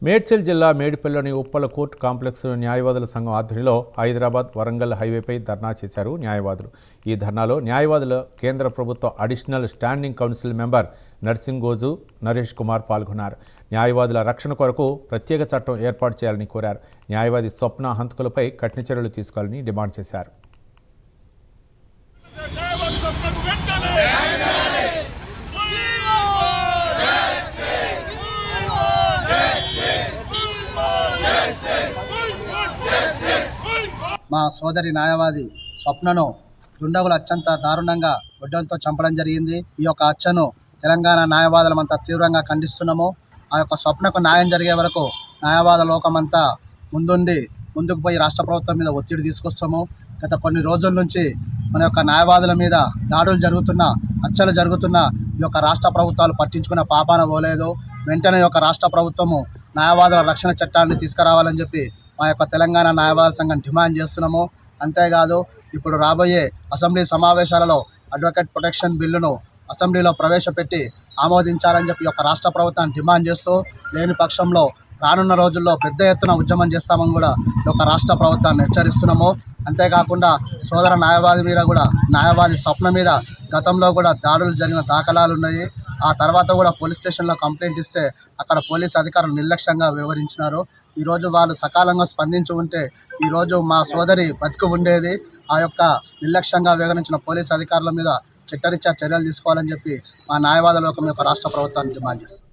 మేడ్చల్ జిల్లా మేడిపల్లిలోని Uppala court complex న్యాయవాదుల సంఘం ఆధ్వర్యంలో హైదరాబాద్ వరంగల్ హైవేపై ధర్నా చేశారు న్యాయవాదులు. ఈ ధర్నాలో న్యాయవాదుల కేంద్ర ప్రభుత్వ additional standing council member Narsingoju Naresh Kumar పాల్గొన్నారు. న్యాయవాదుల రక్షణ కొరకు ప్రత్యేక చట్టం ఏర్పాటు చేయాలని కోరారు. న్యాయవాది స్వప్న హంతకులపై కఠిన చర్యలు తీసుకోవాలని డిమాండ్ చేశారు. మా సోదరి న్యాయవాది స్వప్నను దుండగులు అత్యంత దారుణంగా గొడ్డలతో చంపడం జరిగింది. ఈ యొక్క హత్యను తెలంగాణ న్యాయవాదులమంతా తీవ్రంగా ఖండిస్తున్నాము. ఆ యొక్క స్వప్నకు న్యాయం జరిగే వరకు న్యాయవాద లోకమంతా ముందుకు పోయి రాష్ట్ర ప్రభుత్వం మీద ఒత్తిడి తీసుకొస్తాము. గత కొన్ని రోజుల నుంచి మన యొక్క న్యాయవాదుల మీద దాడులు జరుగుతున్నా, హత్యలు జరుగుతున్నా ఈ యొక్క రాష్ట్ర ప్రభుత్వాలు పట్టించుకున్న పాపాన పోలేదు. వెంటనే యొక్క రాష్ట్ర ప్రభుత్వము న్యాయవాదుల రక్షణ చట్టాన్ని తీసుకురావాలని చెప్పి మా యొక్క తెలంగాణ న్యాయవాద సంఘం డిమాండ్ చేస్తున్నాము. అంతేకాదు, ఇప్పుడు రాబోయే అసెంబ్లీ సమావేశాలలో అడ్వకేట్ ప్రొటెక్షన్ బిల్లును అసెంబ్లీలో ప్రవేశపెట్టి ఆమోదించాలని చెప్పి యొక్క రాష్ట్ర ప్రభుత్వాన్ని డిమాండ్ చేస్తూ, లేని పక్షంలో రానున్న రోజుల్లో పెద్ద ఎత్తున ఉద్యమం చేస్తామని కూడా ఈ యొక్క రాష్ట్ర ప్రభుత్వాన్ని హెచ్చరిస్తున్నాము. అంతేకాకుండా సోదర న్యాయవాది మీద కూడా, న్యాయవాది స్వప్న మీద గతంలో కూడా దాడులు జరిగిన దాఖలాలు ఉన్నాయి. ఆ తర్వాత కూడా పోలీస్ స్టేషన్లో కంప్లైంట్ ఇస్తే అక్కడ పోలీస్ అధికారులు నిర్లక్ష్యంగా వివరించినారు. ఈరోజు వాళ్ళు సకాలంగా స్పందించి ఉంటే ఈరోజు మా సోదరి బతికి ఉండేది. ఆ యొక్క నిర్లక్ష్యంగా వివరించిన పోలీస్ అధికారుల మీద చట్టరీత్యా చర్యలు తీసుకోవాలని చెప్పి మా న్యాయవాద లోకం యొక్క రాష్ట్ర ప్రభుత్వాన్ని డిమాండ్ చేస్తారు.